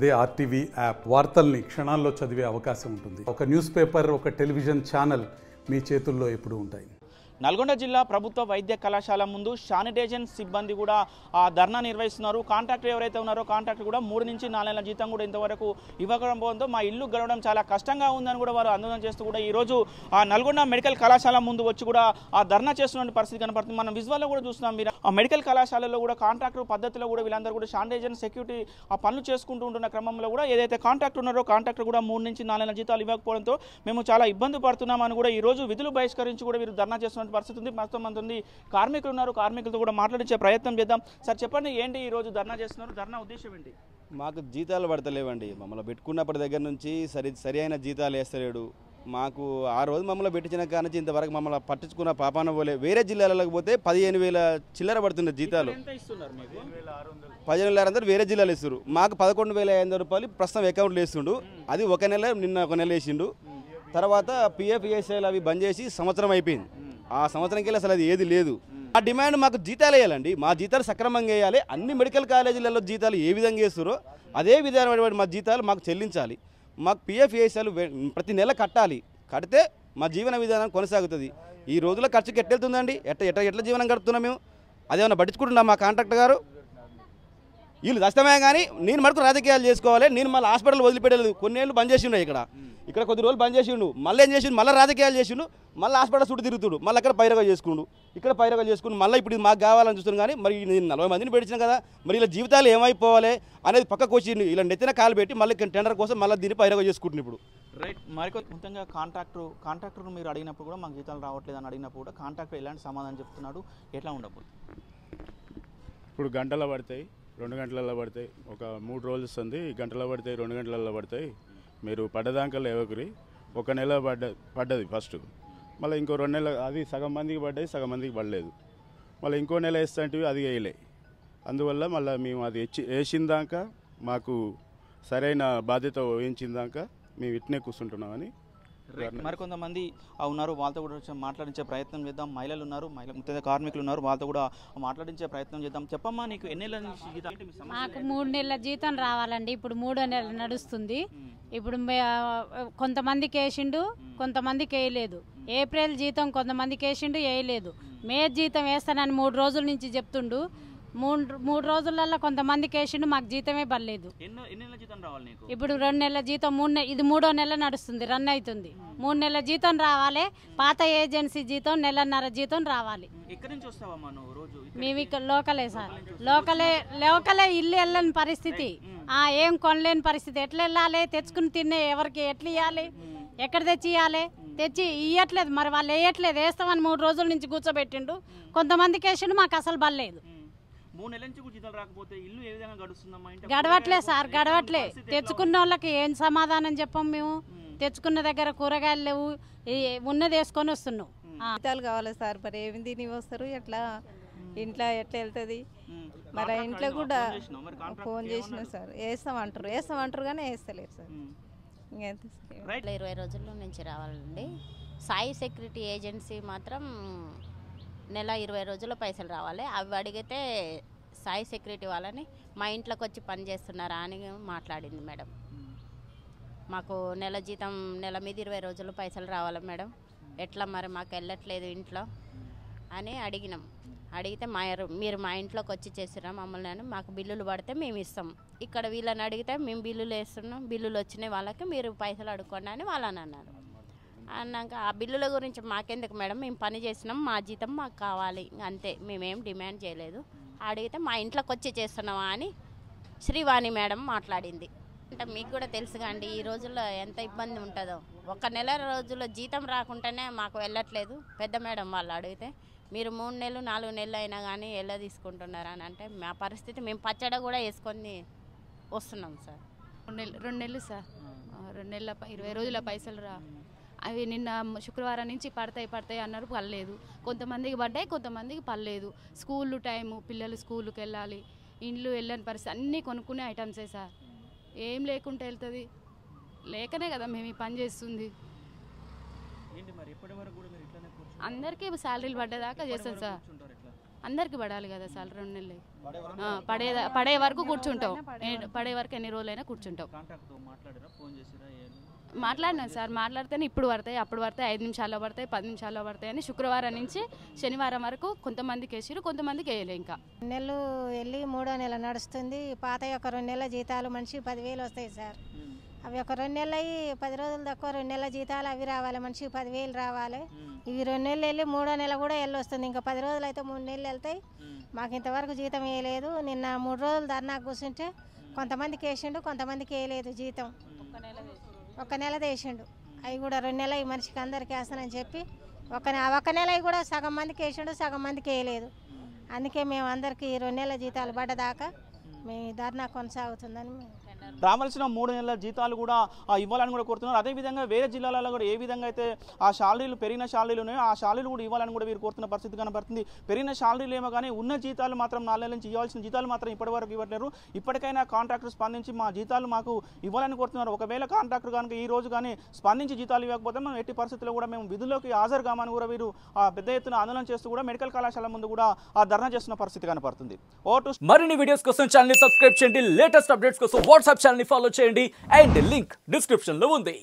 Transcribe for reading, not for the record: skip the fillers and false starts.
అదే RTV app వార్తల్ని క్షణాల్లో చదివే అవకాశం ఉంటుంది. ఒక న్యూస్ పేపర్, ఒక టెలివిజన్ ఛానల్ మీ చేతుల్లో ఎప్పుడూ ఉంటాయి. నల్గొండ జిల్లా ప్రభుత్వ వైద్య కళాశాల ముందు శానిటైజేషన్ సిబ్బంది కూడా ధర్నా నిర్వహిస్తున్నారు. కాంట్రాక్టర్ ఎవరైతే ఉన్నారో కాంట్రాక్టర్ కూడా 3 నుంచి 4 నెలల జీతం కూడా ఇంతవరకు ఇవ్వకపోవడంతో మా ఇల్లు గడవడం చాలా కష్టంగా ఉందని కూడా వారు ఆందోళన చేస్తూ కూడా ఈరోజు నల్గొండ మెడికల్ కళాశాల ముందు వచ్చి కూడా ధర్నా చేస్తున్న పరిస్థితి కనపడుతుంది. మనం విజువల్లో కూడా చూస్తున్నాం. మీరు ఆ మెడికల్ కళాశాలలో కూడా కాంట్రాక్టర్ పద్ధతిలో కూడా వీళ్ళందరూ కూడా శానిటైజేషన్ సెక్యూరిటీ ఆ పనులు చేసుకుంటూ ఉంటున్న క్రమంలో కూడా ఏదైతే కాంట్రాక్టర్ ఉన్నారో కాంట్రాక్టర్ కూడా 3 నుంచి 4 నెలల జీతాలు ఇవ్వకపోవడంతో మేము చాలా ఇబ్బంది పడుతున్నామని కూడా ఈరోజు విధులు బహిష్కరించి కూడా వీరు ధర్నా చేస్తున్న పరిస్థితి ఉంది. మొత్తం మంది కార్మికులు ఉన్నారు. కార్మికులతో కూడా మాట్లాడించే ప్రయత్నం చేద్దాం. సార్ చెప్పండి, ఏంటి ఈ రోజు ధర్నా చేస్తున్నారు? ధర్నా ఉద్దేశం ఏంటి? మాకు జీతాలు పడతలేవండి. మమ్మల్ని పెట్టుకున్నప్పటి దగ్గర నుంచి సరి అయిన జీతాలు వేస్తలేడు. మాకు ఆ రోజు మమ్మల్ని పెట్టించిన కాడ నుంచి ఇంతవరకు మమ్మల్ని పట్టించుకున్న పాపాన పోలే. వేరే జిల్లాలకు పోతే 15,000 చిల్లర పడుతుంది జీతాలు. 15,600 వేరే జిల్లాలు ఇస్తారు. మాకు 11,500 రూపాయలు ప్రస్తుతం అకౌంట్లు వేస్తుండు. అది ఒక నెల, నిన్న ఒక నెల వేసిండు. తర్వాత పిఎఫ్ ఈఎస్ఐలు అవి బంద్ చేసి సంవత్సరం అయిపోయింది. ఆ సంవత్సరంకి అసలు అది ఏది లేదు. ఆ డిమాండ్ మాకు జీతాలు వేయాలండి. మా జీతాలు సక్రమంగా వేయాలి. అన్ని మెడికల్ కాలేజీలలో జీతాలు ఏ విధంగా వేస్తారో అదే విధమైన మా జీతాలు మాకు చెల్లించాలి. మాకు పిఎఫ్ ఈఎస్ఐలు ప్రతి నెల కట్టాలి. కడితే మా జీవన విధానం కొనసాగుతుంది. ఈ రోజుల్లో ఖర్చుకి ఎట్లెళ్తుందండి? ఎట్లా జీవనం గడుపుతున్నాం మేము? అదేమన్నా పట్టించుకుంటున్నాం మా కాంట్రాక్టర్ గారు? వీళ్ళు దస్తమే కానీ నేను మటుకు రాజకీయాలు చేసుకోవాలి. నేను మళ్ళీ హాస్పిటల్ వదిలిపెట్టలేదు. కొన్నేళ్ళు బంద్ చేసిండు. ఇక్కడ కొద్ది రోజులు బంద్ చేసిండు. మళ్ళీ ఏం చేసిండు? మళ్ళీ రాజకీయాలు చేసిండు. మళ్ళీ హాస్పిటల్ చుట్టూ తిరుగుతుడు. మళ్ళీ అక్కడ పైరగా చేసుకుండు. ఇక్కడ పైరగా చేసుకుని మళ్ళీ ఇప్పుడు మాకు కావాలని చూస్తున్నాను. కానీ మరి నేను 40 మందిని పెట్టించాను కదా, మరి ఇలా జీవితాలు ఏమైపోవాలి అనేది పక్కకు వచ్చిండు. ఇలా నెత్తిన కాలు పెట్టి మళ్ళీ టెండర్ కోసం మళ్ళీ దీన్ని పైరగా చేసుకుంటున్నాను ఇప్పుడు. రైట్. మరికొంతంగా కాంట్రాక్టర్ మీరు అడిగినప్పుడు కూడా మాకు జీతాలు రావట్లేదు అని అడిగినప్పుడు కూడా కాంట్రాక్టర్ ఎలాంటి సమాధానం చెప్తున్నాడు? ఎట్లా ఉండకూడదు? ఇప్పుడు గంటల్లో పడతాయి, 2 గంటలలో పడతాయి. ఒక 3 రోజులు వస్తుంది. గంటలో పడతాయి, 2 గంటలలో పడతాయి. మీరు పడ్డదాంకల్లో ఎవరికి ఒక నెల పడ్డది ఫస్ట్. మళ్ళీ ఇంకో 2 నెలలు అది సగం మందికి పడ్డాయి, సగం మందికి పడలేదు. మళ్ళీ ఇంకో నెల వేస్తుంటే అది వేయలే. అందువల్ల మళ్ళీ మేము అది వేసిందాక మాకు సరైన బాధ్యత వహించిందాక మేము ఇట్నే కూర్చుంటున్నామని. మరికొంతమంది ఉన్నారు, వాళ్ళతో కూడా మాట్లాడించే ప్రయత్నం చేద్దాం. మహిళలు ఉన్నారు, ముఖ్యంగా కార్మికులు ఉన్నారు, వాళ్ళతో కూడా మాట్లాడించే ప్రయత్నం చేద్దాం. చెప్పమ్మా, నీకు ఎన్ని నెలల నుంచి జీతం? మాకు 3 నెలల జీతం రావాలండి. ఇప్పుడు 3వ నెల నడుస్తుంది. ఇప్పుడు కొంతమందికి వేసిండు, కొంతమందికి వేయలేదు. ఏప్రిల్ జీతం కొంతమందికి వేసిండు, వేయలేదు. మే జీతం వేస్తానని 3 రోజుల నుంచి చెప్తుండు. 3 రోజులలో కొంతమందికి వేసిండు, మాకు జీతమే పడలేదు. ఇప్పుడు 2 నెలల జీతం, ఇది 3వ నెల నడుస్తుంది, రన్ అవుతుంది. 3 నెలల జీతం రావాలి. పాత ఏజెన్సీ జీతం 1.5 జీతం రావాలి. మేము ఇక్కడ లోకలే సార్, లోకలే ఇల్లు వెళ్ళని పరిస్థితి, ఏం కొనలేని పరిస్థితి. ఎట్లా వెళ్ళాలి? తెచ్చుకుని తినే ఎవరికి ఎట్లా ఇవ్వాలి? ఎక్కడ తెచ్చి ఇవ్వాలి? తెచ్చి ఇవ్వట్లేదు. మరి వాళ్ళు వేయట్లేదు. వేస్తామని 3 రోజుల నుంచి కూర్చోబెట్టిండు. కొంతమందికి వేసిండు, మాకు అసలు పడలేదు. 3 నెలల నుంచి జీతాలు రాకపోతే ఇల్లు ఏ విధంగా గడుస్తుందమ్మా? గడవట్లే సార్, గడవట్లే. తెచ్చుకున్న వాళ్ళకి ఏం సమాధానం చెప్పం మేము? తెచ్చుకున్న దగ్గర కూరగాయలు లేవు, ఉన్నది వేసుకొని వస్తున్నాం. జీతాలు కావాలి సార్, మరి ఏమి తిని వస్తారు? ఎట్లా ఇంట్లో ఎట్లా వెళ్తుంది? మరి ఇంట్లో కూడా ఫోన్ చేసిన సార్, వేస్తామంటారు కానీ వేస్తలేరు సార్. ఇంకెంత 20 రోజుల నుంచి రావాలండి. సాయి సెక్యూరిటీ ఏజెన్సీ మాత్రం నెల 20 రోజుల్లో పైసలు రావాలి. అవి అడిగితే సాయి సెక్యూరిటీ వాళ్ళని మా ఇంట్లోకి వచ్చి పని చేస్తున్నారా అని మాట్లాడింది మేడం. మాకు నెల జీతం నెల మీద 20 రోజుల్లో పైసలు రావాలి మేడం. ఎట్లా మరి మాకు వెళ్ళట్లేదు ఇంట్లో అని అడిగినాం. అడిగితే మీరు మా ఇంట్లోకి వచ్చి చేసిరా మమ్మల్ని అని, మాకు బిల్లులు పడితే మేము ఇస్తాం. ఇక్కడ వీళ్ళని అడిగితే మేము బిల్లులు వేస్తున్నాం, బిల్లులు వచ్చినాయి వాళ్ళకి, మీరు పైసలు అడుక్కోండి అని వాళ్ళని అన్నారు. అన్నాక ఆ బిల్లుల గురించి మాకెందుకు మేడం, మేము పని చేసినాం, మా జీతం మాకు కావాలి అంతే, మేమేం డిమాండ్ చేయలేదు. అడిగితే మా ఇంట్లోకి వచ్చి చేస్తున్నావా అని శ్రీవాణి మేడం మాట్లాడింది. అంటే మీకు కూడా తెలుసుగా అండి, ఈ రోజుల్లో ఎంత ఇబ్బంది ఉంటుందో. 1 నెల రోజుల్లో జీతం రాకుండానే మాకు వెళ్ళట్లేదు. పెద్ద మేడం వాళ్ళు అడిగితే మీరు 3 నెలలు 4 నెలలు అయినా కానీ ఎలా తీసుకుంటున్నారా అని అంటే మా పరిస్థితి, మేము పచ్చడి కూడా వేసుకొని వస్తున్నాం సార్. 2 నెలలు సార్, 2 నెలల 20 రోజుల పైసలు అవి నిన్న శుక్రవారం నుంచి పడతాయి అన్నారు, పడలేదు. కొంతమందికి పడ్డాయి, కొంతమందికి పడలేదు. స్కూళ్ళు టైము, పిల్లలు స్కూల్కి వెళ్ళాలి, ఇండ్లు వెళ్ళని పరిస్థితి, అన్నీ కొనుక్కునే ఐటమ్సే సార్. ఏం లేకుంటే వెళ్తుంది? లేకనే కదా మేము ఈ పని చేస్తుంది. ఏంటి మరి ఇప్పటి వరకు కూడా మీరు ఇట్లానే కూర్చుంటారా? అందరికీ శాలరీలు పడ్డదాకా చేస్తాం సార్. అందరికి పడాలి కదా సార్ 2 నెలలు పడే వరకు కూర్చుంటాం పడే వరకు ఎన్ని రోజులైనా కూర్చుంటాం మాట్లాడినాం సార్ మాట్లాడితేనే ఇప్పుడు పడతాయి అప్పుడు పడతాయి 5 నిమిషాల్లో పడతాయి 10 నిమిషాల్లో పడతాయి అని శుక్రవారం నుంచి శనివారం వరకు కొంతమందికి వేసిరు కొంతమందికి వేయలే ఇంకా నెలలు వెళ్ళి 3వ నెల నడుస్తుంది పాత ఒక 2 నెలల జీతాలు మనిషి 10,000 వస్తాయి సార్ అవి ఒక 2 నెలలు అయ్యి 10 రోజులు తక్కువ 2 నెలల జీతాలు అవి రావాలి మనిషికి 10,000 రావాలి ఇవి 2 నెలలు వెళ్ళి 3వ నెల కూడా వస్తుంది ఇంకా 10 రోజులు అయితే 3 నెలలు వెళ్తాయి మాకు ఇంతవరకు జీతం వేయలేదు నిన్న 3 రోజులు ధర్నాకు కూర్చుంటే కొంతమందికి వేసిండు కొంతమందికి వేయలేదు జీతం ఒక నెల వేసిండు అవి కూడా 2 నెలలు ఈ మనిషికి అందరికి వేస్తానని చెప్పి ఒక నెల కూడా సగం మందికి వేసిండు సగం మందికి వేయలేదు అందుకే మేము అందరికీ 2 నెలల జీతాలు పడ్డదాకా మీ ధర్నా కొనసాగుతుందని రావాల్సిన 3 నెలల జీతాలు కూడా ఇవ్వాలని కూడా కోరుతున్నారు అదేవిధంగా వేరే జిల్లాలలో కూడా ఏ విధంగా అయితే ఆ శాలరీలు పెరిగిన శాలరీలు ఉన్నాయో ఆ శాలరీలు కూడా ఇవ్వాలని కూడా వీరు కోరుతున్న పరిస్థితి కనబడుతుంది పెరిగిన శాలరీలు ఏమో కానీ ఉన్న జీతాలు మాత్రం 4 నెలల నుంచి ఇవ్వాల్సిన జీతాలు మాత్రం ఇప్పటివరకు ఇవ్వట్లేరు ఇప్పటికైనా కాంట్రాక్టర్ స్పందించి మా జీతాలు మాకు ఇవ్వాలని కోరుతున్నారు ఒకవేళ కాంట్రాక్టర్ కనుక ఈ రోజు కానీ స్పందించి జీతాలు ఇవ్వకపోతే మనం ఎట్టి పరిస్థితుల్లో కూడా మేము విధుల్లోకి హాజరు కామని కూడా వీరు పెద్ద ఎత్తున ఆందోళన చేస్తూ కూడా మెడికల్ కళాశాల ముందు కూడా ధర్నా చేస్తున్న పరిస్థితి కనబడుతుంది మరిన్ని వీడియోస్ కోసం ఛానల్ ని సబ్స్క్రైబ్ చేయండి లేటెస్ట్ అప్డేట్స్ కోసం వాట్సాప్ ఛానల్ ని ఫాలో చేయండి అండ్ లింక్ డిస్క్రిప్షన్ లో ఉంది.